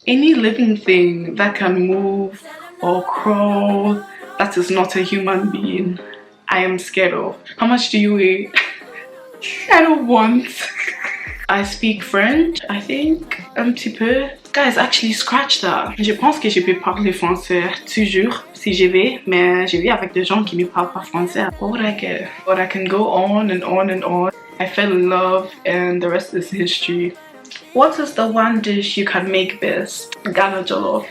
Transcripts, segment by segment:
Any living thing that can move or crawl that is not a human being, I am scared of. How much do you weigh? I don't want. I speak French, I think, un petit peu. Guys, actually scratch that. Je pense que je peux parler français toujours si je vais, mais je vis avec des gens qui ne parlent pas français. What would I get? But I can go on and on and on. I fell in love and the rest is history. What is the one dish you can make best? Ghana jollof.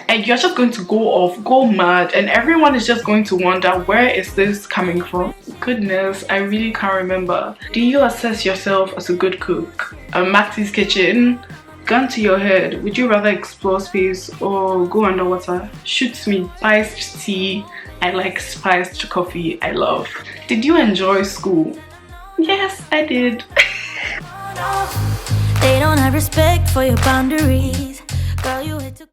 And you're just going to go mad, and everyone is just going to wonder, where is this coming from? Goodness, I really can't remember. Do you assess yourself as a good cook? Maxy's kitchen. Gun to your head, would you rather explore space or go underwater? Shoots me. Spiced tea. I like spiced coffee. I love. Did you enjoy school? Yes, I did. They don't have respect for your boundaries. Girl, you hit to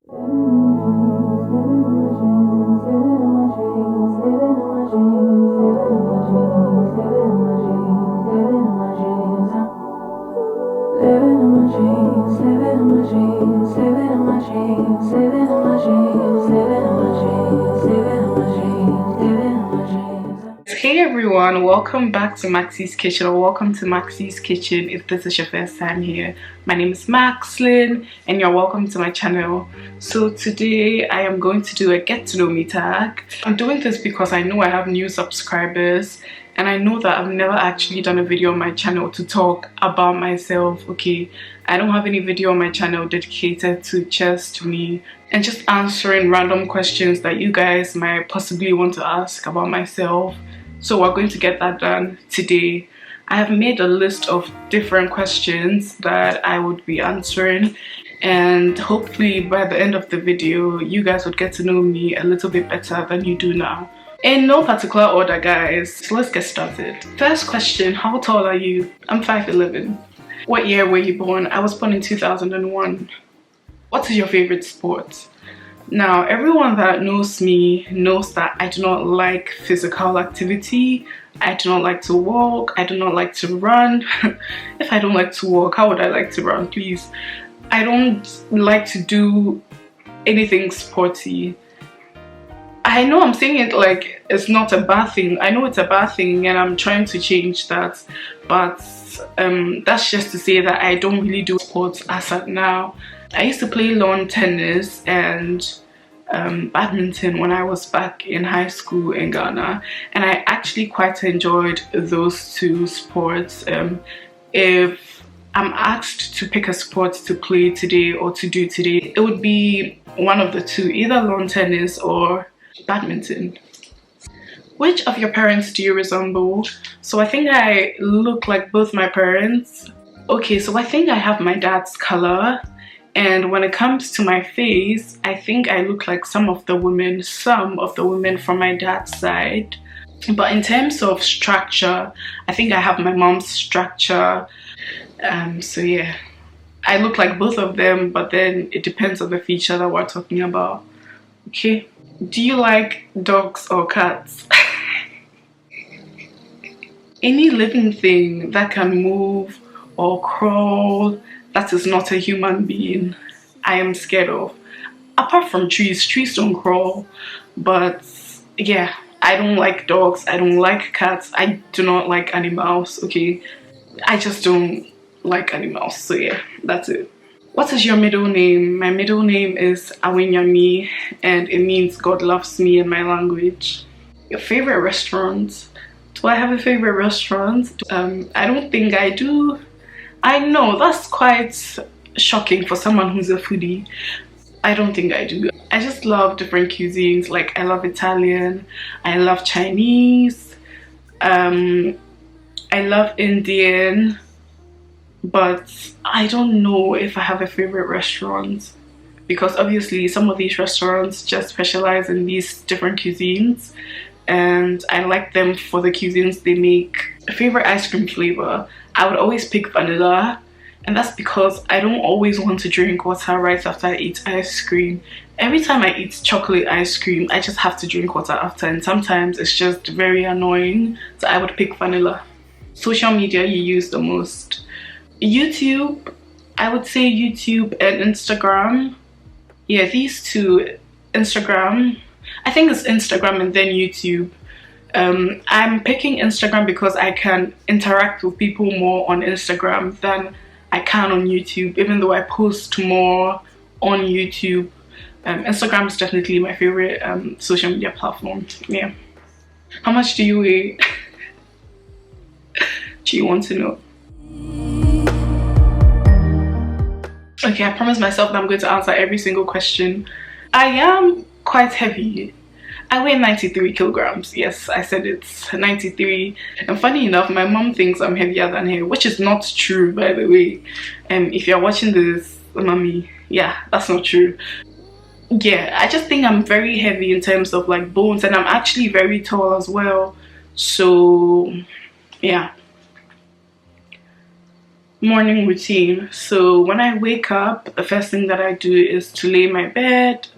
Hey everyone, welcome back to Maxy's Kitchen, or welcome to Maxy's Kitchen if this is your first time here. My name is Maxlyn and you're welcome to my channel. So today I am going to do a get to know me tag. I'm doing this because I know I have new subscribers and I know that I've never actually done a video on my channel to talk about myself. Okay, I don't have any video on my channel dedicated to just me and just answering random questions that you guys might possibly want to ask about myself. So we're going to get that done today. I have made a list of different questions that I would be answering, and hopefully by the end of the video you guys would get to know me a little bit better than you do now. In no particular order, guys, so let's get started. First question, how tall are you? I'm 5'11". What year were you born? I was born in 2001. What is your favorite sport? Now, everyone that knows me knows that I do not like physical activity. I do not like to walk. I do not like to run. If I don't like to walk, how would I like to run, please? I don't like to do anything sporty. I know I'm saying it like it's not a bad thing. I know it's a bad thing and I'm trying to change that. But that's just to say that I don't really do sports as at now. I used to play lawn tennis and badminton when I was back in high school in Ghana, and I actually quite enjoyed those two sports. If I'm asked to pick a sport to play today or to do today, it would be one of the two, either lawn tennis or badminton. Which of your parents do you resemble? So I think I look like both my parents. Okay, so I think I have my dad's color. And when it comes to my face, I think I look like some of the women from my dad's side. But in terms of structure, I think I have my mom's structure. So yeah, I look like both of them, but then it depends on the feature that we're talking about. Okay, do you like dogs or cats? Any living thing that can move or crawl that is not a human being, I am scared of. Apart from trees, trees don't crawl. But yeah, I don't like dogs, I don't like cats, I do not like animals, okay? I just don't like animals, so yeah, that's it. What is your middle name? My middle name is Awinyami, and it means God loves me in my language. Your favorite restaurant? Do I have a favorite restaurant? I don't think I do. I know that's quite shocking for someone who's a foodie. I don't think I do. I just love different cuisines. Like I love Italian, I love Chinese, I love Indian, but I don't know if I have a favorite restaurant, because obviously some of these restaurants just specialize in these different cuisines and I like them for the cuisines they make. Favorite ice cream flavor? I would always pick vanilla, and that's because I don't always want to drink water right after I eat ice cream. Every time I eat chocolate ice cream, I just have to drink water after, and sometimes it's just very annoying, so I would pick vanilla. Social media you use the most? YouTube. I would say YouTube and Instagram. Yeah, these two, Instagram. I think it's Instagram and then YouTube. I'm picking Instagram because I can interact with people more on Instagram than I can on YouTube, even though I post more on YouTube. Instagram is definitely my favorite social media platform. Yeah. How much do you weigh? Do you want to know? Okay, I promised myself that I'm going to answer every single question. I am quite heavy. I weigh 93 kilograms. Yes, I said it's 93. And funny enough, my mom thinks I'm heavier than her, which is not true, by the way. If you're watching this, mommy, yeah, that's not true. Yeah, I just think I'm very heavy in terms of like bones, and I'm actually very tall as well. So, yeah. Morning routine. So when I wake up, the first thing that I do is to lay my bed,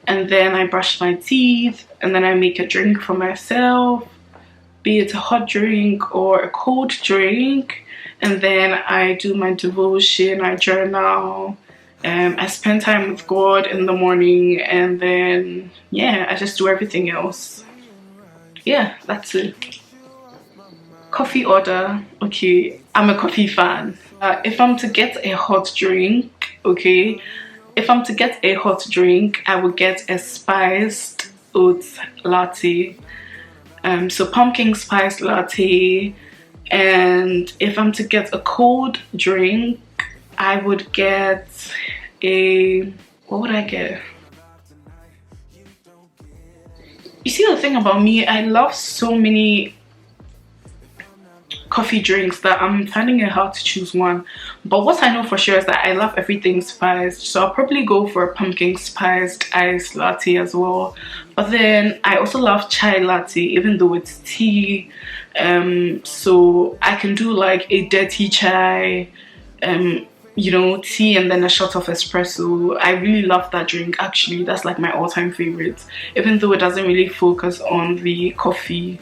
and then I brush my teeth, and then I make a drink for myself, be it a hot drink or a cold drink, and then I do my devotion, I journal, I spend time with God in the morning, and then yeah, I just do everything else. Yeah, that's it. Coffee order. Okay, I'm a coffee fan. If I'm to get a hot drink, okay, if I'm to get a hot drink, I would get a spiced oat latte. So pumpkin spice latte. And if I'm to get a cold drink, I would get a, what would I get? You see, the thing about me, I love so many coffee drinks that I'm finding it hard to choose one. But what I know for sure is that I love everything spiced, so I'll probably go for a pumpkin spiced iced latte as well. But then I also love chai latte, even though it's tea. So I can do like a dirty chai, you know, tea and then a shot of espresso. I really love that drink. Actually, that's like my all-time favorite, even though it doesn't really focus on the coffee,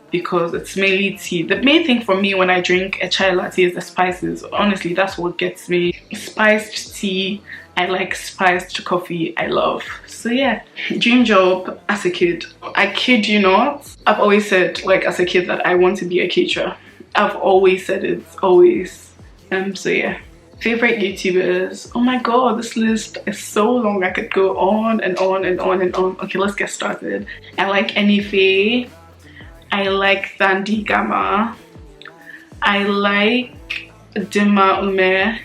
because it's mainly tea. The main thing for me when I drink a chai latte is the spices. Honestly, that's what gets me. Spiced tea, I like. Spiced coffee, I love. So yeah, dream job as a kid. I kid you not, I've always said, like, as a kid, that I want to be a caterer. I've always said it, always. So yeah. Favorite YouTubers. Oh my god, this list is so long. I could go on and on and on and on. Okay, let's get started. I like Enife. I like Thandi Gama. I like Dima Ume.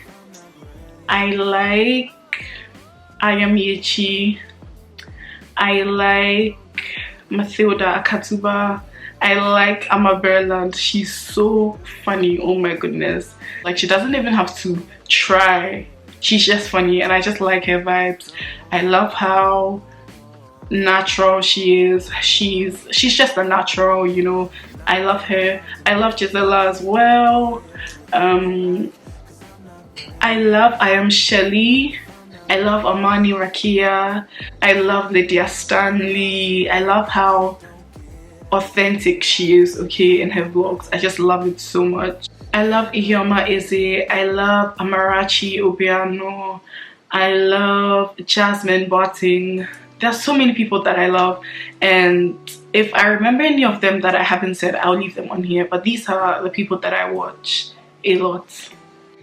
I like Ayamiechi. I like Mathilda Akatuba. I like Amma Berland. She's so funny. Oh my goodness. Like, she doesn't even have to try. She's just funny, and I just like her vibes. I love how natural she is. She's just a natural, you know. I love her. I love Gisela as well. I love I Am Shelly. I love Amani Rakia. I love Lydia Stanley. I love how authentic she is, okay, in her vlogs. I just love it so much. I love Ihioma Eze. I love Amarachi Obiano. I love Jasmine Botting. There's so many people that I love, and if I remember any of them that I haven't said, I'll leave them on here. But these are the people that I watch a lot.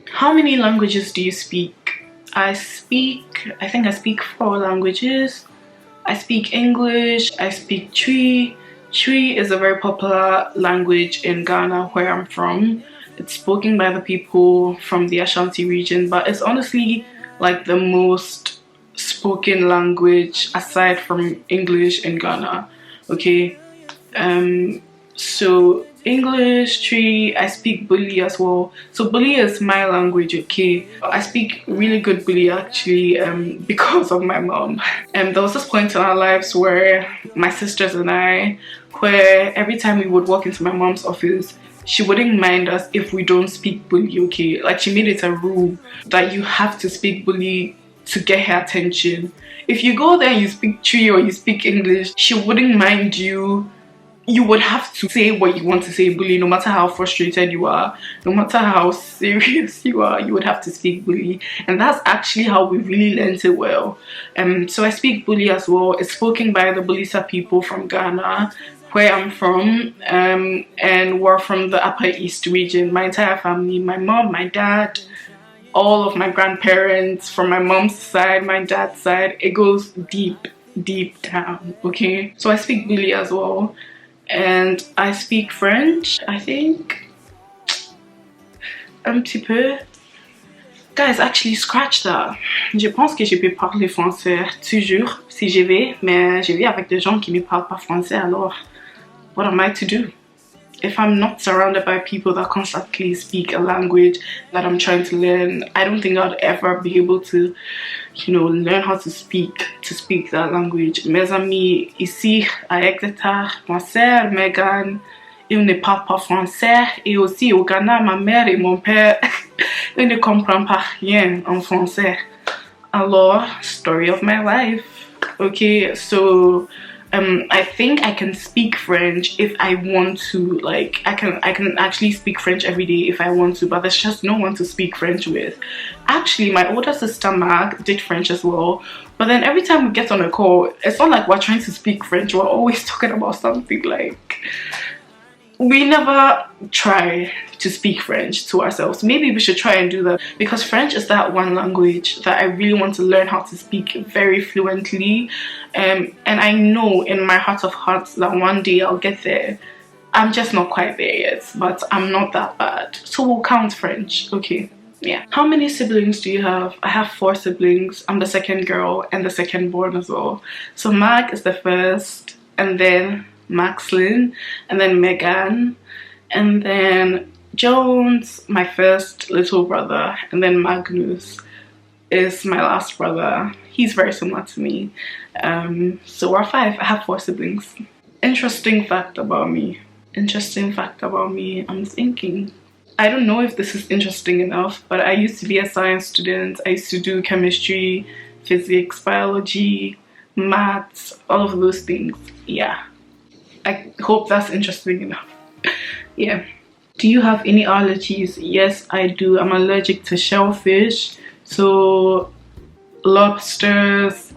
How many languages do you speak? I think I speak 4 languages. I speak English, I speak Twi. Twi is a very popular language in Ghana, where I'm from. It's spoken by the people from the Ashanti region, but it's honestly like the most spoken language aside from English in Ghana. Okay, so English, Twi, I speak Buli as well. So Buli is my language, okay. I speak really good Buli actually, because of my mom. There was this point in our lives where my sisters and I, where every time we would walk into my mom's office, she wouldn't mind us if we don't speak Buli, okay. Like, she made it a rule that you have to speak Buli to get her attention. If you go there and you speak Twi or you speak English, she wouldn't mind you you would have to say what you want to say, bully, no matter how frustrated you are, no matter how serious you are, you would have to speak bully. And that's actually how we really learned it well. So I speak bully as well. It's spoken by the Bulisa people from Ghana, where I'm from, and we're from the Upper East region. My entire family, my mom, my dad, all of my grandparents from my mom's side, my dad's side, it goes deep down, okay? So I speak bully as well. And I speak French, I think. Un petit peu. Guys, actually, scratch that. Je pense que je peux parler français toujours si je vais, mais je vis avec des gens qui ne parlent pas français, alors what am I to do? If I'm not surrounded by people that constantly speak a language that I'm trying to learn, I don't think I'd ever be able to, you know, learn how to speak that language. Mes amis ici à Exeter, ma sœur Megan, ils ne parlent pas français, et aussi au Ghana, ma mère et mon père, ils ne comprennent pas rien en français. Alors, story of my life. Okay, so I think I can speak French if I want to. Like, I can actually speak French every day if I want to, but there's just no one to speak French with. Actually, my older sister Mag did French as well, but then every time we get on a call, it's not like we're trying to speak French, we're always talking about something. Like, we never try to speak French to ourselves. Maybe we should try and do that, because French is that one language that I really want to learn how to speak very fluently. And I know in my heart of hearts that one day I'll get there. I'm just not quite there yet, but I'm not that bad. So we'll count French, okay? Yeah. How many siblings do you have? I have 4 siblings. I'm the second girl and the second born as well. So Mag is the first, and then Maxlyn, and then Megan, and then Jones, my first little brother, and then Magnus is my last brother. He's very similar to me. So we're 5. I have 4 siblings. Interesting fact about me. I'm thinking. I don't know if this is interesting enough, but I used to be a science student. I used to do chemistry, physics, biology, maths, all of those things. Yeah. I hope that's interesting enough. Yeah. Do you have any allergies? Yes, I do. I'm allergic to shellfish. So lobsters,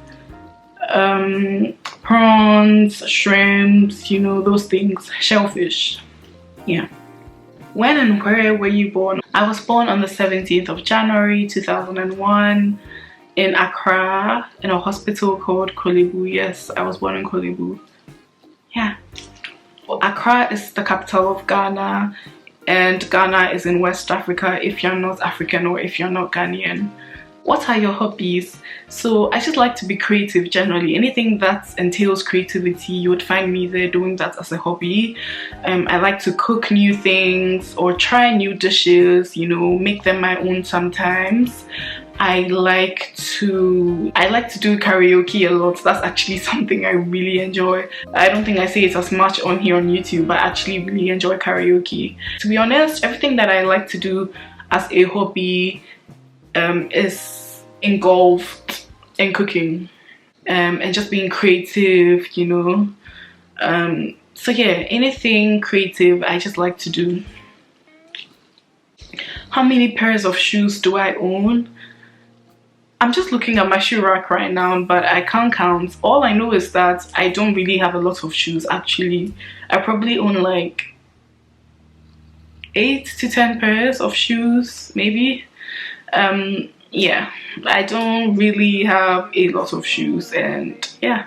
prawns, shrimps, you know, those things. Shellfish. Yeah. When and where were you born? I was born on the 17th of January 2001 in Accra, in a hospital called Kolebu. Yes, I was born in Kolebu. Yeah. Accra is the capital of Ghana, and Ghana is in West Africa if you're not African or if you're not Ghanaian. What are your hobbies? So I just like to be creative generally. Anything that entails creativity, you would find me there doing that as a hobby. I like to cook new things or try new dishes, you know, make them my own sometimes. I like to do karaoke a lot. That's actually something I really enjoy. I don't think I say it as much on here on YouTube, but I actually really enjoy karaoke. To be honest, everything that I like to do as a hobby is engulfed in cooking and just being creative, you know. So yeah, anything creative I just like to do. How many pairs of shoes do I own? I'm just looking at my shoe rack right now, but I can't count. All I know is that I don't really have a lot of shoes actually. I probably own like 8 to 10 pairs of shoes, maybe. Yeah, I don't really have a lot of shoes. And yeah.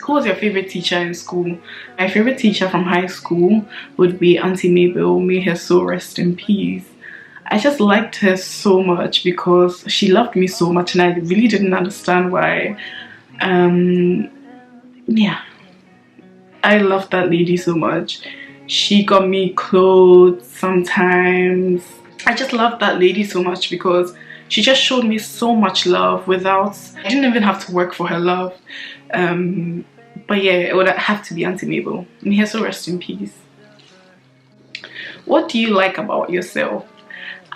Who was your favorite teacher in school? My favorite teacher from high school would be Auntie Mabel. May her soul rest in peace. I just liked her so much because she loved me so much, and I really didn't understand why. Yeah, I loved that lady so much. She got me clothes sometimes. I just loved that lady so much because she just showed me so much love without, I didn't even have to work for her love. But yeah, it would have to be Auntie Mabel. May her soul rest in peace. What do you like about yourself?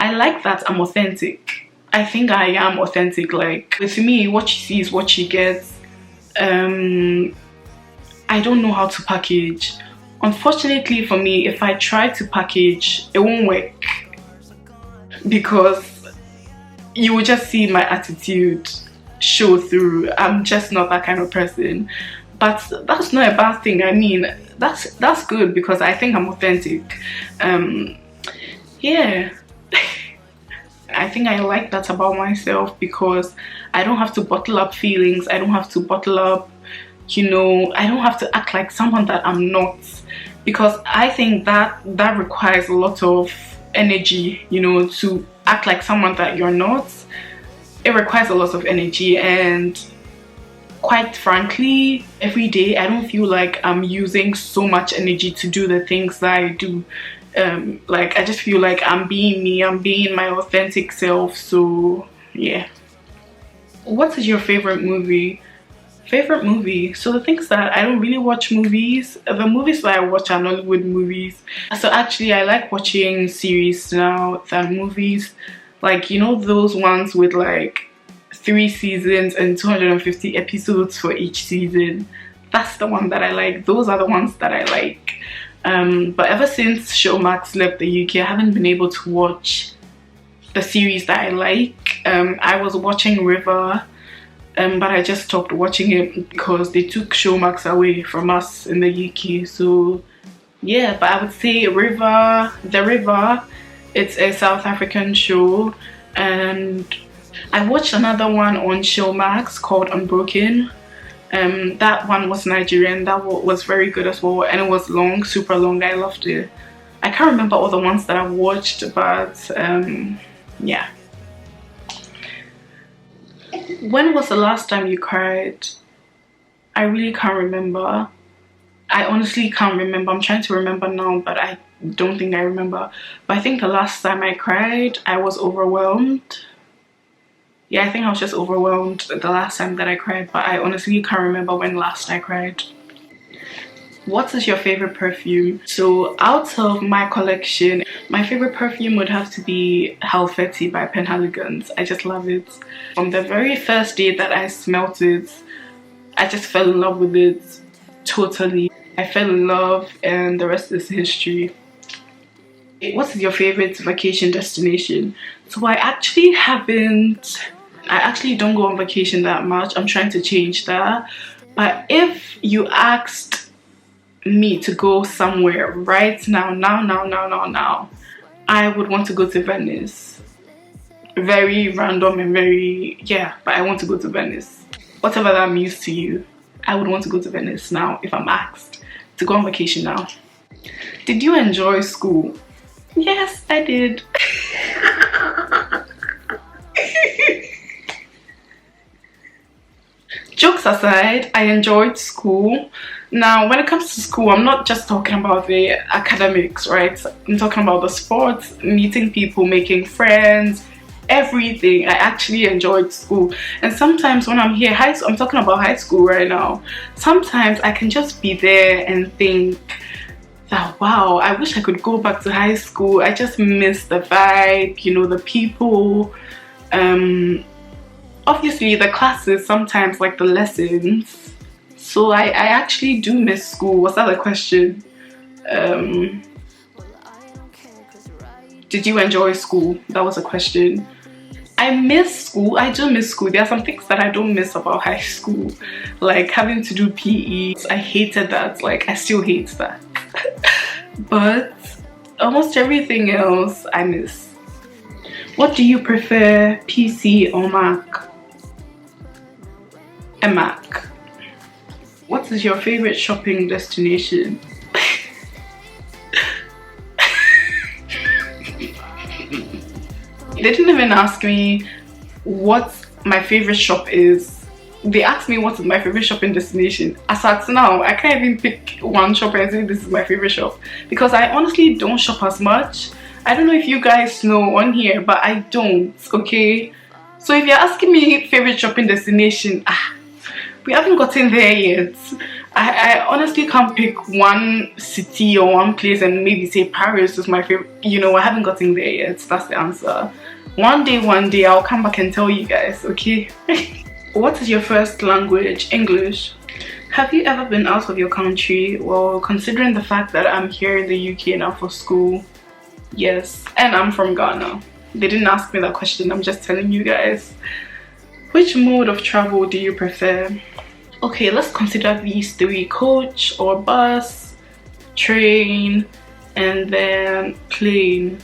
I like that I'm authentic. I think I am authentic. Like, with me, what she sees, what she gets. I don't know how to package Unfortunately for me, if I try to package, it won't work, because you will just see my attitude show through. I'm just not that kind of person. But that's not a bad thing. I mean, that's good, because I think I'm authentic. Yeah. I think I like that about myself, because I don't have to bottle up feelings. I don't have to bottle up, you know, I don't have to act like someone that I'm not, because I think that requires a lot of energy, you know, to act like someone that you're not. It requires a lot of energy, and quite frankly, every day I don't feel like I'm using so much energy to do the things that I do. Like, I just feel like I'm being me, I'm being my authentic self. So yeah. What is your favorite movie? Favorite movie? So the things that I don't really watch movies. The movies that I watch are Nollywood movies. So actually I like watching series now than movies. Like, you know, those ones with like 3 seasons and 250 episodes for each season. That's the one that I like. Those are the ones that I like. But ever since Showmax left the UK, I haven't been able to watch the series that I like. I was watching River, but I just stopped watching it because they took Showmax away from us in the UK. So yeah, but I would say The River, it's a South African show. And I watched another one on Showmax called Unbroken. That one was Nigerian. That was very good as well, and it was long, super long. I loved it. I can't remember all the ones that I watched, but yeah. When was the last time you cried? I really can't remember. I honestly can't remember. I'm trying to remember now, but I don't think I remember. But I think the last time I cried, I was overwhelmed. Yeah, I think I was just overwhelmed the last time that I cried, but I honestly can't remember when last I cried. What is your favorite perfume? So out of my collection, my favorite perfume would have to be Halfeti by Penhaligon's. I just love it. From the very first day that I smelt it, I just fell in love with it totally. I fell in love, and the rest is history. What is your favorite vacation destination? So I actually don't go on vacation that much. I'm trying to change that. But if you asked me to go somewhere right now, I would want to go to Venice. Very random and very, yeah, but I want to go to Venice. Whatever that means to you, I would want to go to Venice now if I'm asked to go on vacation now. Did you enjoy school? Yes, I did. Jokes aside, I enjoyed school. Now, when it comes to school, I'm not just talking about the academics, right? I'm talking about the sports, meeting people, making friends, everything. I actually enjoyed school. And sometimes when I'm here, I'm talking about high school right now. Sometimes I can just be there and think that, wow, I wish I could go back to high school. I just miss the vibe, you know, the people. Obviously the classes sometimes, like the lessons. So I actually do miss school. Was that a question? Did you enjoy school? That was a question. I miss school. I do miss school. There are some things that I don't miss about high school, like having to do PE. I hated that. Like, I still hate that. But almost everything else I miss. What do you prefer, PC or Mac? A Mac. What is your favorite shopping destination? They didn't even ask me what my favorite shop is. They asked me what is my favorite shopping destination. As at now, I can't even pick one shop and say this is my favorite shop, because I honestly don't shop as much. I don't know if you guys know on here, but I don't, okay? So if you're asking me favorite shopping destination, we haven't gotten there yet. I honestly can't pick one city or one place and maybe say Paris is my favorite. You know, I haven't gotten there yet. That's the answer. One day I'll come back and tell you guys, okay? What is your first language? English. Have you ever been out of your country? Well, considering the fact that I'm here in the UK now for school, yes, and I'm from Ghana. They didn't ask me that question, I'm just telling you guys. Which mode of travel do you prefer? Okay, let's consider these three: coach or bus, train, and then plane.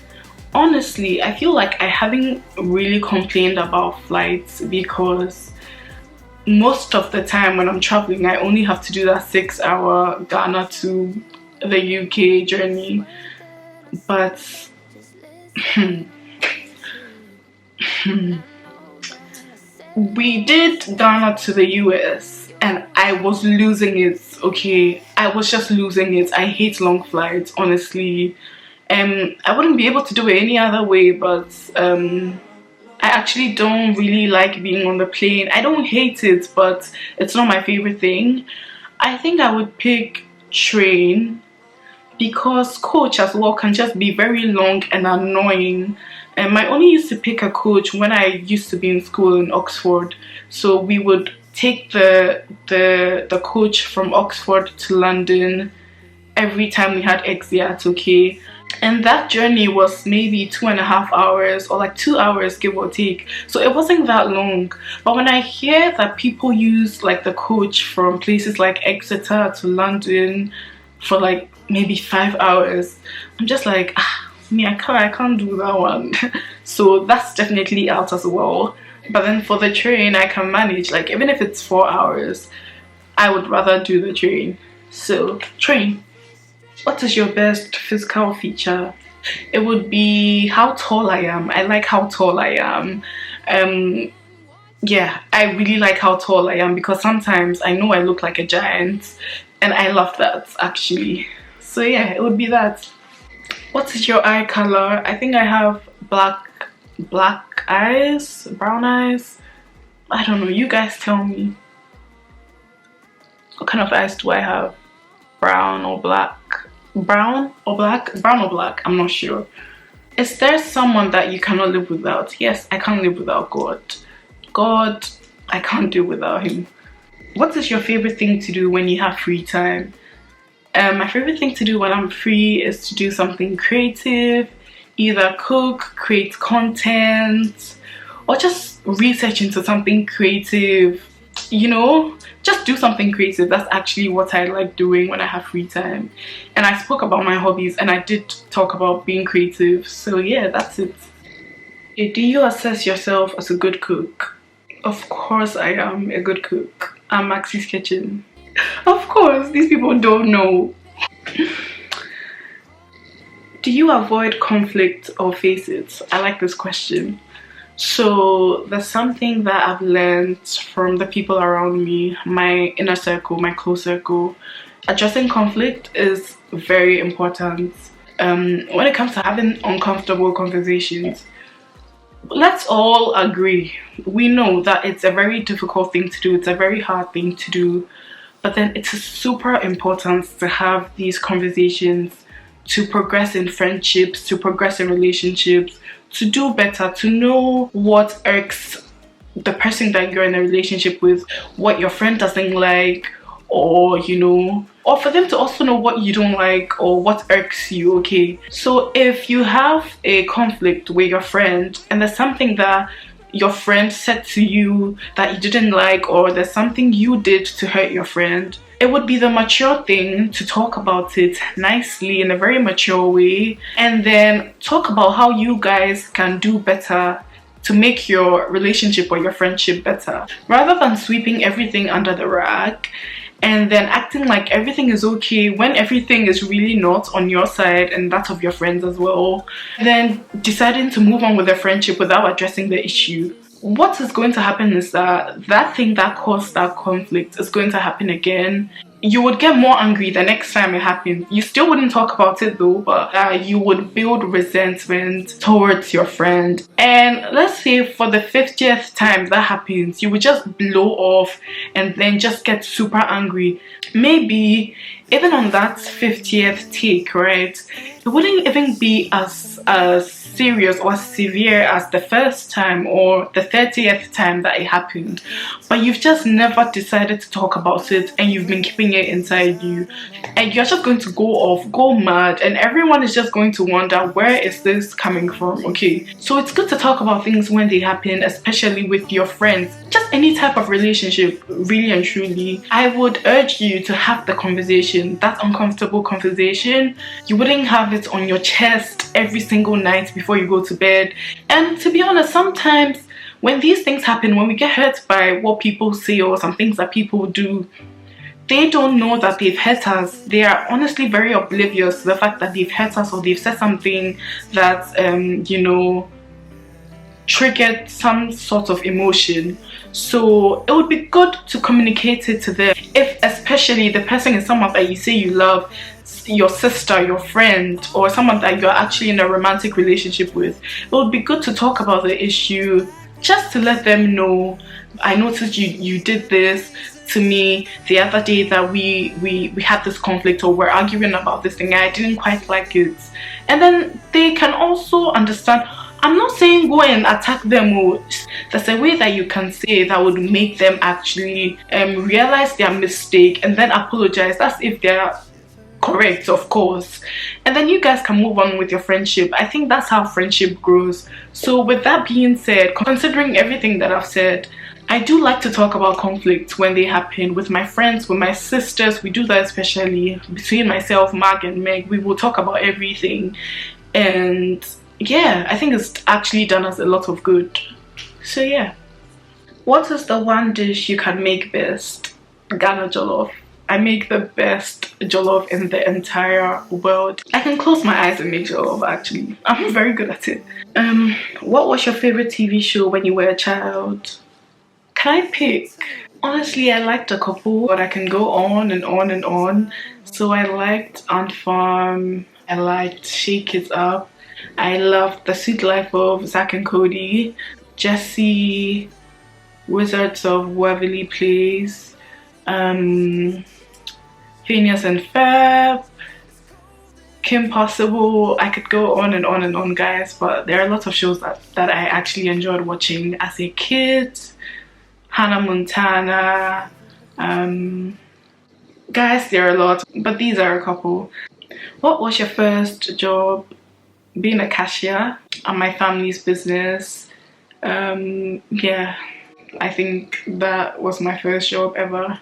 Honestly, I feel like I haven't really complained about flights because most of the time when I'm traveling, I only have to do that 6-hour Ghana to the UK journey. But we did Ghana to the US and I was losing it. Okay, I was just losing it. I hate long flights, honestly. I wouldn't be able to do it any other way, but I actually don't really like being on the plane. I don't hate it, but it's not my favorite thing. I think I would pick train because coach as well can just be very long and annoying. I only used to pick a coach when I used to be in school in Oxford. So we would take the coach from Oxford to London every time we had exit, okay? And that journey was maybe 2.5 hours or like 2 hours, give or take. So it wasn't that long. But when I hear that people use like the coach from places like Exeter to London for like maybe 5 hours, I'm just like, me, I can't do that one. So that's definitely out as well. But then for the train, I can manage. Like even if it's 4 hours, I would rather do the train. So train. What is your best physical feature? It would be how tall I am. I like how tall I am. Yeah, I really like how tall I am because sometimes I know I look like a giant and I love that actually. So yeah, it would be that. What is your eye color? I think I have black eyes, brown eyes. I don't know, you guys tell me. What kind of eyes do I have? Brown or black? Brown or black? Brown or black, I'm not sure. Is there someone that you cannot live without? Yes, I can't live without God. God, I can't do without him. What is your favorite thing to do when you have free time? My favorite thing to do when I'm free is to do something creative, either cook, create content, or just research into something creative, you know, just do something creative. That's actually what I like doing when I have free time. And I spoke about my hobbies and I did talk about being creative. So yeah, that's it. Okay, do you assess yourself as a good cook? Of course I am a good cook. I'm Maxy's Kitchen. Of course, these people don't know. Do you avoid conflict or face it? I like this question. So there's something that I've learned from the people around me, my inner circle, my close circle. Addressing conflict is very important. When it comes to having uncomfortable conversations, let's all agree. We know that it's a very difficult thing to do. It's a very hard thing to do. But then it's super important to have these conversations, to progress in friendships, to progress in relationships, to do better, to know what irks the person that you're in a relationship with, what your friend doesn't like, or you know, or for them to also know what you don't like or what irks you, okay? So if you have a conflict with your friend and there's something that your friend said to you that you didn't like, or there's something you did to hurt your friend, it would be the mature thing to talk about it nicely in a very mature way and then talk about how you guys can do better to make your relationship or your friendship better, rather than sweeping everything under the rug and then acting like everything is okay when everything is really not on your side and that of your friends as well, then deciding to move on with the friendship without addressing the issue. What is going to happen is that thing that caused that conflict is going to happen again. You would get more angry the next time it happens. You still wouldn't talk about it though, but you would build resentment towards your friend. And let's say for the 50th time that happens, you would just blow off and then just get super angry. Maybe even on that 50th take, right? It wouldn't even be as serious or as severe as the first time or the 30th time that it happened, but you've just never decided to talk about it and you've been keeping it inside you, and you're just going to go off, go mad, and everyone is just going to wonder, where is this coming from? Okay, so it's good to talk about things when they happen, especially with your friends, just any type of relationship, really and truly. I would urge you to have the conversation, that uncomfortable conversation. You wouldn't have it on your chest every single night before you go to bed. And to be honest, sometimes when these things happen, when we get hurt by what people say or some things that people do, they don't know that they've hurt us. They are honestly very oblivious to the fact that they've hurt us, or they've said something that you know, triggered some sort of emotion. So it would be good to communicate it to them. If especially the person is someone that you say you love, your sister, your friend, or someone that you're actually in a romantic relationship with, it would be good to talk about the issue, just to let them know, I noticed you did this to me the other day, that we had this conflict, or we're arguing about this thing, I didn't quite like it. And then they can also understand. I'm not saying go and attack them, or there's a way that you can say that would make them actually realize their mistake and then apologize. That's if they're correct, of course, and then you guys can move on with your friendship. I think that's how friendship grows. So with that being said, considering everything that I've said, I do like to talk about conflicts when they happen with my friends, with my sisters. We do that, especially between myself, Mag, and Meg. We will talk about everything, and yeah, I think it's actually done us a lot of good. So yeah, what is the one dish you can make best? Ghana jollof. I make the best jollof in the entire world. I can close my eyes and make jollof, actually. I'm very good at it. What was your favorite TV show when you were a child? Can I pick? Honestly, I liked a couple, but I can go on and on and on. So I liked Ant Farm, I liked Shake It Up, I loved The Sweet Life of Zack and Cody, Jessie, Wizards of Waverly Place, Phineas and Ferb, Kim Possible. I could go on and on and on, guys, but there are a lot of shows that I actually enjoyed watching as a kid. Hannah Montana, guys, there are a lot, but these are a couple. What was your first job? Being a cashier at my family's business. Yeah, I think that was my first job ever.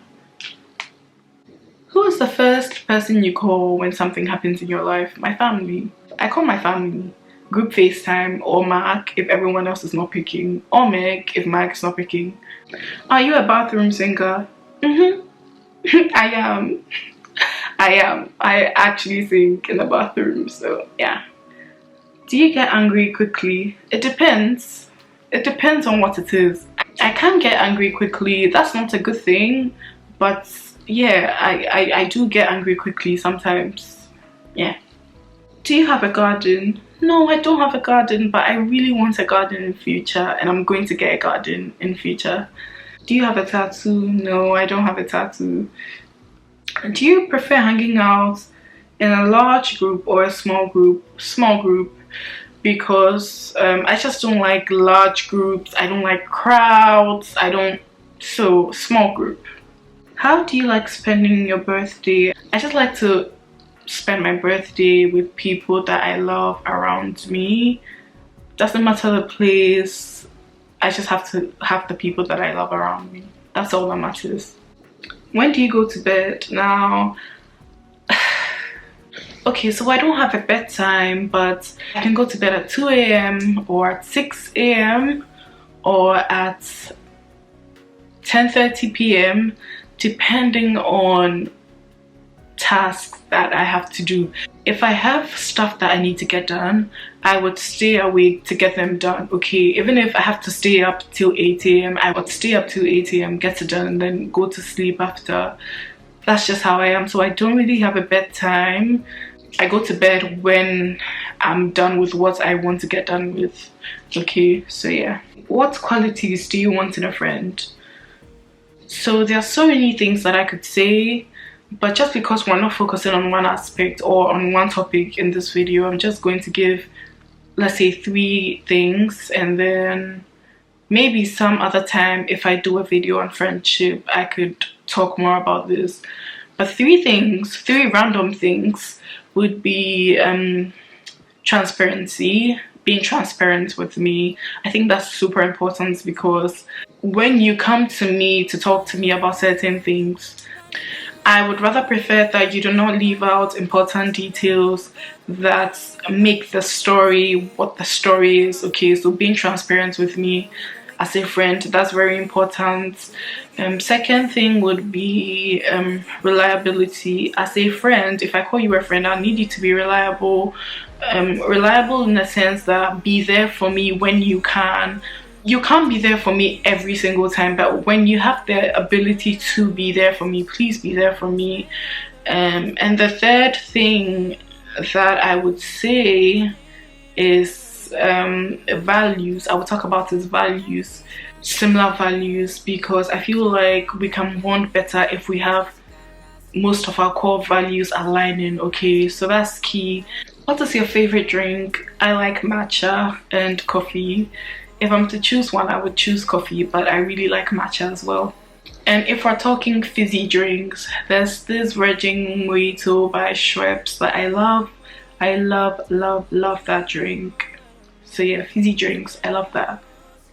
Who is the first person you call when something happens in your life? My family. I call my family. Group FaceTime, or Mac if everyone else is not picking, or Meg if Mac is not picking. Are you a bathroom singer? I am. I actually sing in the bathroom, so yeah. Do you get angry quickly? It depends. It depends on what it is. I can get angry quickly. That's not a good thing, but yeah, I do get angry quickly sometimes. Yeah. Do you have a garden? No, I don't have a garden, but I really want a garden in future, and I'm going to get a garden in future. Do you have a tattoo? No, I don't have a tattoo. Do you prefer hanging out in a large group or a small group? Small group, because I just don't like large groups. I don't like crowds. So small group. How do you like spending your birthday? I just like to spend my birthday with people that I love around me. Doesn't matter the place, I just have to have the people that I love around me. That's all that matters. When do you go to bed? Now, okay, so I don't have a bedtime, but I can go to bed at 2 a.m. or at 6 a.m. or at 10:30 p.m. depending on tasks that I have to do. If I have stuff that I need to get done, I would stay awake to get them done. Okay, even if I have to stay up till 8 a.m, I would stay up till 8 a.m, get it done, and then go to sleep after. That's just how I am. So I don't really have a bedtime. I go to bed when I'm done with what I want to get done with. Okay, so yeah. What qualities do you want in a friend? So there are so many things that I could say, but just because we're not focusing on one aspect or on one topic in this video, I'm just going to give let's say 3 things, and then maybe some other time if I do a video on friendship I could talk more about this. But 3 things, 3 random things would be transparency, being transparent with me. I think that's super important, because when you come to me to talk to me about certain things, I would rather prefer that you do not leave out important details that make the story what the story is. Okay, so being transparent with me as a friend, that's very important. Second thing would be reliability. As a friend, if I call you a friend, I need you to be reliable. Reliable in the sense that be there for me when you can. You can't be there for me every single time, but when you have the ability to be there for me, please be there for me. And the third thing that I would say is values. I would talk about his values, similar values, because I feel like we can bond better if we have most of our core values aligning. Okay, so that's key. What is your favorite drink? I like matcha and coffee. If I'm to choose one, I would choose coffee, but I really like matcha as well. And if we're talking fizzy drinks, there's this Virgin Mojito by Schweppes that I love. I love that drink. So yeah, fizzy drinks, I love that.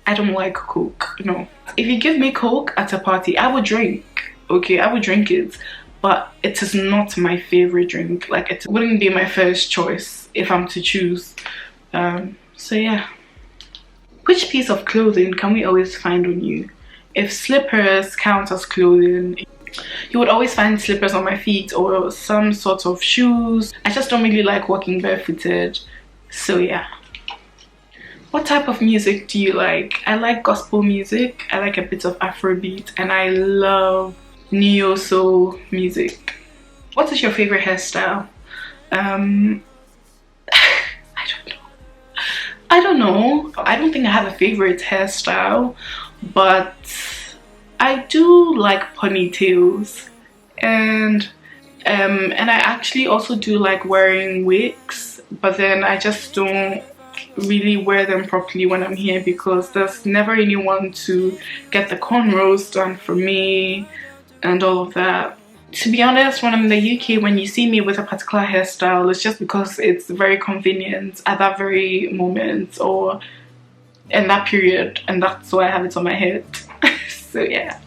I don't like Coke, no. If you give me Coke at a party, I would drink. Okay, I would drink it, but it is not my favorite drink. Like, it wouldn't be my first choice if I'm to choose. So yeah. Which piece of clothing can we always find on you? If slippers count as clothing, you would always find slippers on my feet or some sort of shoes. I just don't really like walking barefooted. So yeah. What type of music do you like? I like gospel music. I like a bit of Afrobeat, and I love neo soul music. What is your favorite hairstyle? I don't know. I don't think I have a favorite hairstyle, but I do like ponytails, and I actually also do like wearing wigs, but then I just don't really wear them properly when I'm here, because there's never anyone to get the cornrows done for me and all of that. To be honest, when I'm in the UK, when you see me with a particular hairstyle, it's just because it's very convenient at that very moment or in that period, and that's why I have it on my head. So yeah.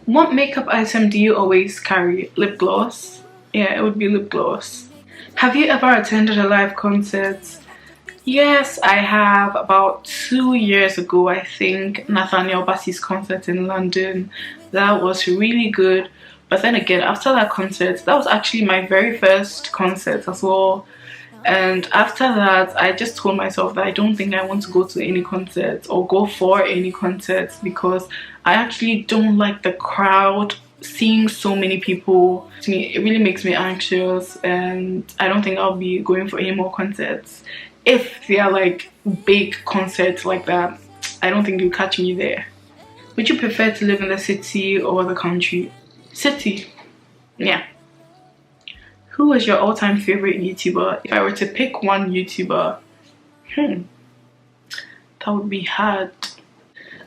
What makeup item do you always carry? Lip gloss? Yeah, it would be lip gloss. Have you ever attended a live concert? Yes, I have. About 2 years ago, I think, Nathaniel Bassey's concert in London. That was really good. But then again, after that concert, that was actually my very first concert as well. And after that, I just told myself that I don't think I want to go to any concerts or go for any concerts, because I actually don't like the crowd. Seeing so many people, to me, it really makes me anxious, and I don't think I'll be going for any more concerts. If they are like big concerts like that, I don't think you'll catch me there. Would you prefer to live in the city or the country? City. Yeah. Who is your all-time favorite YouTuber? If I were to pick one YouTuber, that would be hard.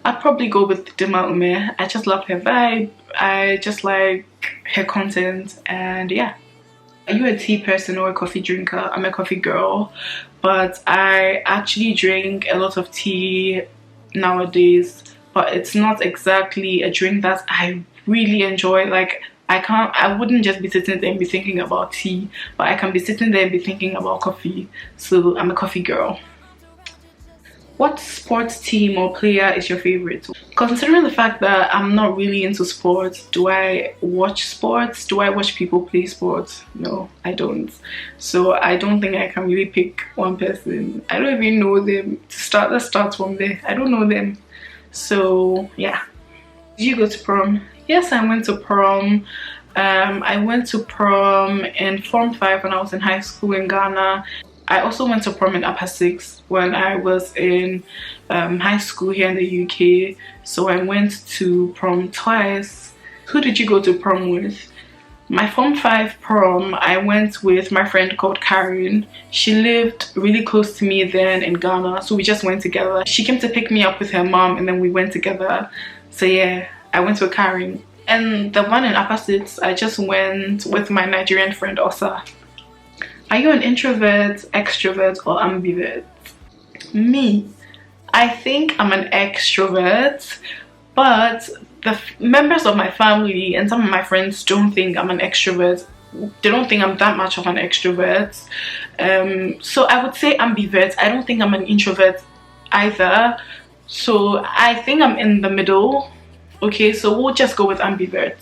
I'd probably go with Dima Ume. I just love her vibe. I just like her content, and yeah. Are you a tea person or a coffee drinker? I'm a coffee girl, but I actually drink a lot of tea nowadays, but it's not exactly a drink that I really enjoy. Like, I wouldn't just be sitting there and be thinking about tea, but I can be sitting there and be thinking about coffee. So I'm a coffee girl. What sports team or player is your favorite? Considering the fact that I'm not really into sports, do I watch sports? Do I watch people play sports? No, I don't. So I don't think I can really pick one person. I don't even know them. Let's start from there. I don't know them. So yeah. Did you go to prom? Yes, I went to prom. I went to prom in Form 5 when I was in high school in Ghana. I also went to prom in Upper 6 when I was in high school here in the UK. So I went to prom twice. Who did you go to prom with? My Form 5 prom, I went with my friend called Karen. She lived really close to me then in Ghana, so we just went together. She came to pick me up with her mom and then we went together. So yeah, I went with Karen. And the one in opposites, I just went with my Nigerian friend Osa. Are you an introvert, extrovert, or ambivert? Me, I think I'm an extrovert, but the members of my family and some of my friends don't think I'm an extrovert. They don't think I'm that much of an extrovert. So I would say ambivert. I don't think I'm an introvert either. So I think I'm in the middle. Okay, so we'll just go with ambivert.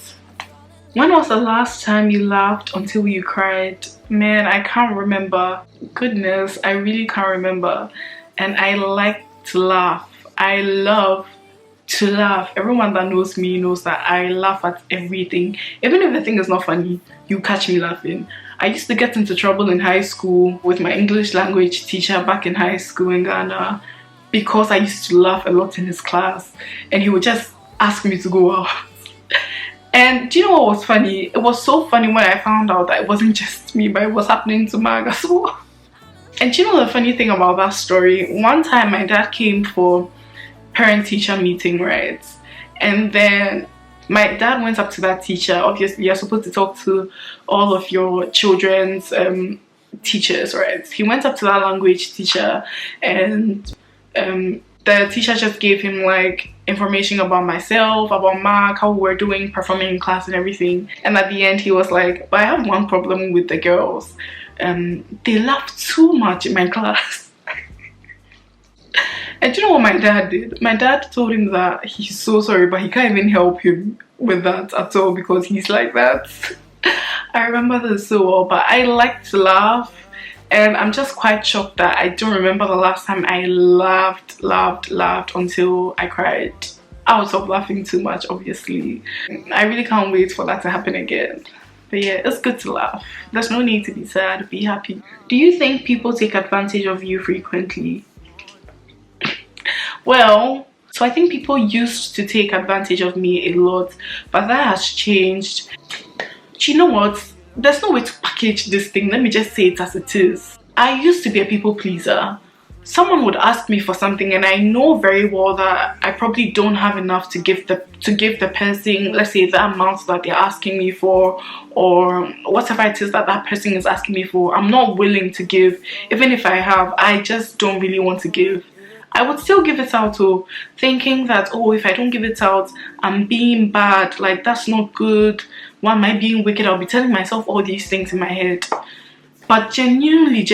When was the last time you laughed until you cried? Man, I can't remember. Goodness, I really can't remember. And I like to laugh. I love to laugh. Everyone that knows me knows that I laugh at everything. Even if the thing is not funny, you catch me laughing. I used to get into trouble in high school with my English language teacher back in high school in Ghana because I used to laugh a lot in his class, and he would just ask me to go out. And do you know what was funny? It was so funny when I found out that it wasn't just me, but it was happening to Mag as well. And do you know the funny thing about that story? One time my dad came for parent-teacher meeting, right? And then my dad went up to that teacher. Obviously, you're supposed to talk to all of your children's teachers, right? He went up to that language teacher, and the teacher just gave him like information about myself, about Mark, how we were doing, performing in class and everything. And at the end, he was like, but I have one problem with the girls. They laugh too much in my class. And do you know what my dad did? My dad told him that he's so sorry, but he can't even help him with that at all because he's like that. I remember this so well, but I like to laugh, and I'm just quite shocked that I don't remember the last time I laughed until I cried. I would stop laughing too much, obviously. I really can't wait for that to happen again. But yeah, it's good to laugh. There's no need to be sad, be happy. Do you think people take advantage of you frequently? Well, so I think people used to take advantage of me a lot, but that has changed. Do you know what? There's no way to package this thing. Let me just say it as it is. I used to be a people pleaser. Someone would ask me for something and I know very well that I probably don't have enough to give the person, let's say, the amount that they're asking me for, or whatever it is that that person is asking me for. I'm not willing to give. Even if I have, I just don't really want to give. I would still give it out, too, thinking that, oh, if I don't give it out, I'm being bad, like that's not good. Why am I being wicked? I'll be telling myself all these things in my head. But genuinely,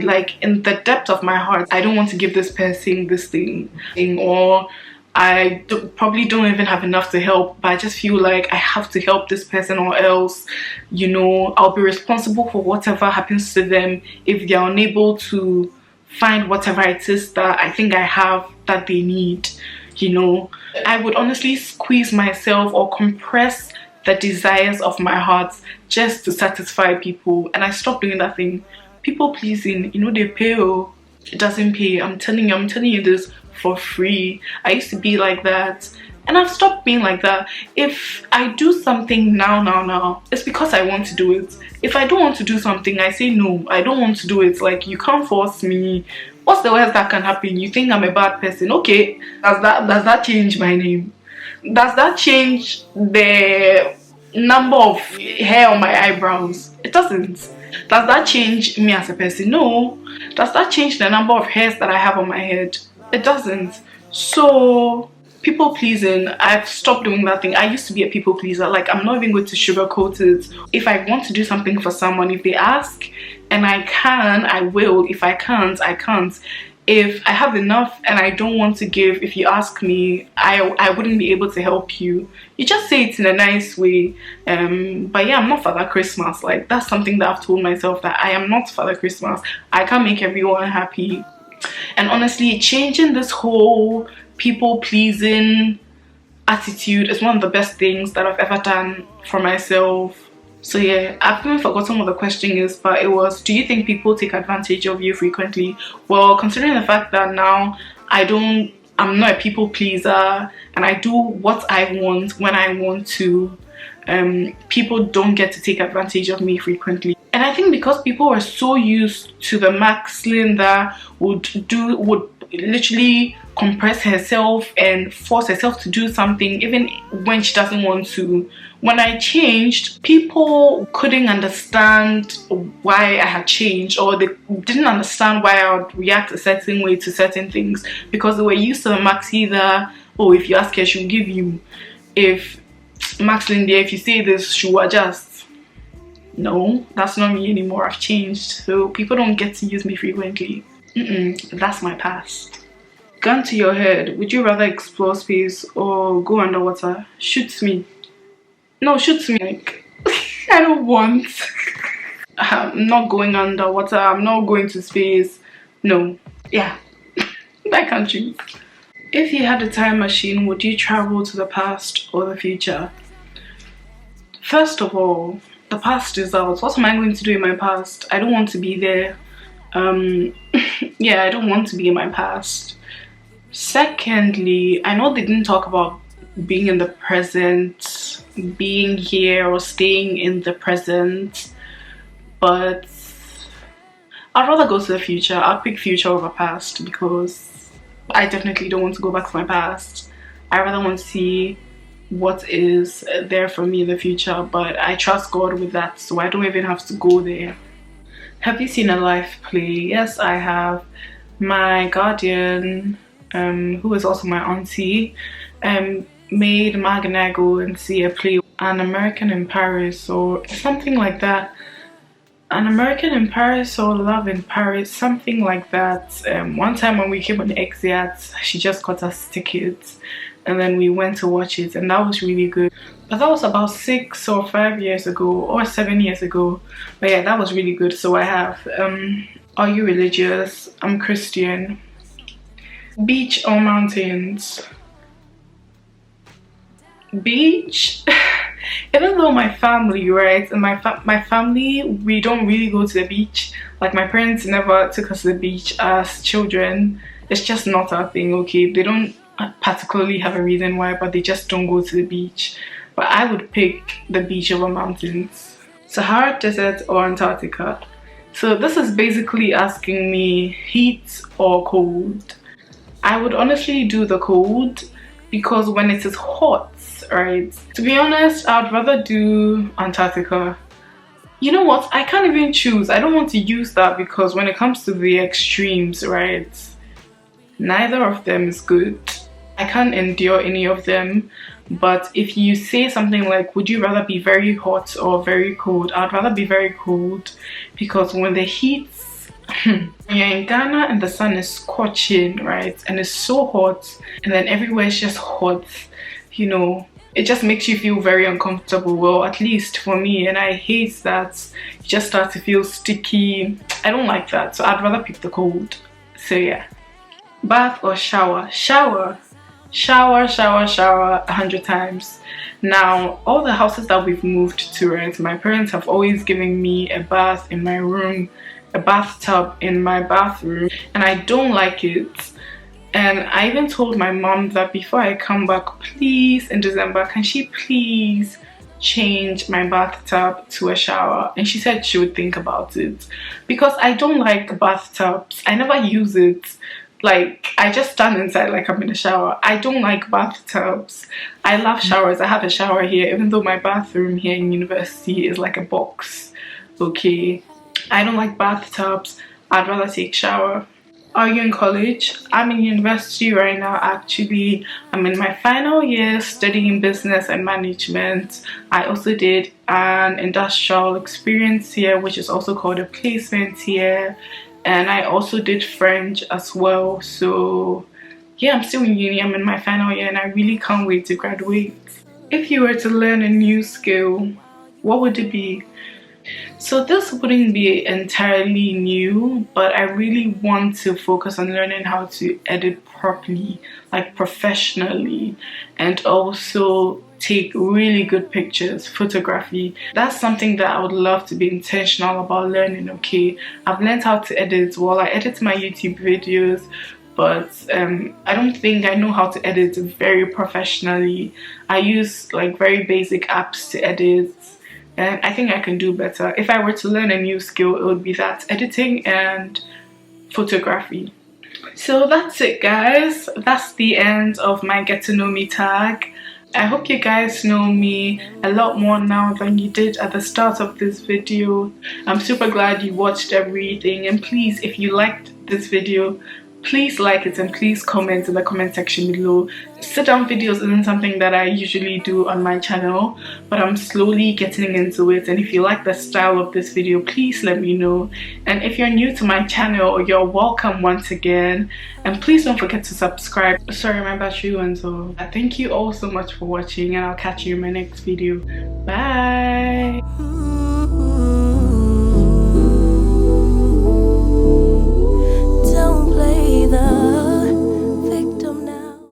like in the depth of my heart, I don't want to give this person this thing, or I probably don't even have enough to help, but I just feel like I have to help this person, or else, you know, I'll be responsible for whatever happens to them if they're unable to find whatever it is that I think I have that they need, you know. I would honestly squeeze myself or compress the desires of my heart just to satisfy people, and I stopped doing that thing. People pleasing, you know, they pay, oh, it doesn't pay. I'm telling you this for free. I used to be like that, and I've stopped being like that. If I do something now, it's because I want to do it. If I don't want to do something, I say no, I don't want to do it. Like, you can't force me. What's the worst that can happen? You think I'm a bad person? Okay, does that change my name? Does that change the number of hair on my eyebrows? It doesn't. Does that change me as a person? No. Does that change the number of hairs that I have on my head? It doesn't. So people pleasing, I've stopped doing that thing. I used to be a people pleaser. Like, I'm not even going to sugarcoat it. If I want to do something for someone, if they ask and I can, I will. If I can't, I can't. If I have enough and I don't want to give, if you ask me, I wouldn't be able to help you. You just say it in a nice way. But yeah, I'm not Father Christmas. Like, that's something that I've told myself, that I am not Father Christmas. I can't make everyone happy. And honestly, changing this whole people pleasing attitude is one of the best things that I've ever done for myself. So yeah, I've even forgotten what the question is, but it was, do you think people take advantage of you frequently? Well, considering the fact that now I'm not a people pleaser and I do what I want when I want to, people don't get to take advantage of me frequently. And I think because people are so used to the Maxy that would literally compress herself and force herself to do something even when she doesn't want to. When I changed, people couldn't understand why I had changed, or they didn't understand why I would react a certain way to certain things, because they were used to the Maxy that, oh, if you ask her, she'll give you. If Maxy there, if you say this, she'll adjust. No, that's not me anymore. I've changed, so people don't get to use me frequently. That's my past. Gun to your head, would you rather explore space or go underwater? Shoot me. No, shoot me. Like, I don't want. I'm not going underwater. I'm not going to space. No. Yeah. I can't choose. If you had a time machine, would you travel to the past or the future? First of all, the past is out. What am I going to do in my past? I don't want to be there. Yeah, I don't want to be in my past. Secondly, I know they didn't talk about being in the present, being here or staying in the present, but I'd rather go to the future. I'd pick future over past because I definitely don't want to go back to my past. I rather want to see what is there for me in the future, but I trust God with that, so I don't even have to go there. Have you seen a live play? Yes, I have. My guardian, who is also my auntie, made Mag and I go and see a play, An American in Paris or something like that. An American in Paris or Love in Paris, something like that. One time when we came on the Maxy, she just got us tickets and then we went to watch it, and that was really good. But that was about 6 or 5 years ago or 7 years ago. But yeah, that was really good. So I have. Are you religious? I'm Christian. Beach or mountains? Beach. Even though my family, right, and my family, we don't really go to the beach. Like, my parents never took us to the beach as children. It's just not our thing, okay? They don't particularly have a reason why, but they just don't go to the beach. But I would pick the beach over mountains. Sahara Desert or Antarctica? So this is basically asking me heat or cold. I would honestly do the cold because when it is hot, right, to be honest, I'd rather do Antarctica. You know what, I can't even choose. I don't want to use that because when it comes to the extremes, right, neither of them is good. I can't endure any of them. But if you say something like, would you rather be very hot or very cold? I'd rather be very cold because when the heat, when you're in Ghana and the sun is scorching, right, and it's so hot, and then everywhere is just hot, you know, it just makes you feel very uncomfortable. Well, at least for me, and I hate that you just start to feel sticky. I don't like that, so I'd rather pick the cold. So yeah. Bath or shower? Shower. Shower 100 times. Now, all the houses that we've moved to, right, my parents have always given me a bath in my room, a bathtub in my bathroom, and I don't like it. And I even told my mom that before I come back, please, in December, can she please change my bathtub to a shower? And she said she would think about it because I don't like bathtubs. I never use it. Like, I just stand inside like I'm in a shower. I don't like bathtubs. I love showers. I have a shower here, even though my bathroom here in university is like a box. Okay, I don't like bathtubs. I'd rather take shower. Are you in college? I'm in university right now, actually. I'm in my final year studying business and management. I also did an industrial experience here, which is also called a placement here. And I also did French as well. So yeah, I'm still in uni. I'm in my final year and I really can't wait to graduate. If you were to learn a new skill, what would it be? So this wouldn't be entirely new, but I really want to focus on learning how to edit properly, like professionally, and also take really good pictures, photography. That's something that I would love to be intentional about learning, okay? I've learned how to edit. Well, I edit my YouTube videos, but I don't think I know how to edit very professionally. I use like very basic apps to edit, and I think I can do better. If I were to learn a new skill, it would be that, editing and photography. So that's it, guys. That's the end of my get to know me tag. I hope you guys know me a lot more now than you did at the start of this video. I'm super glad you watched everything, and please, if you liked this video, please like it and please comment in the comment section below. Sit down videos isn't something that I usually do on my channel, but I'm slowly getting into it, and if you like the style of this video, please let me know. And if you're new to my channel, you're welcome once again, and please don't forget to subscribe. Sorry, my battery went off. Thank you all so much for watching, and I'll catch you in my next video. Bye.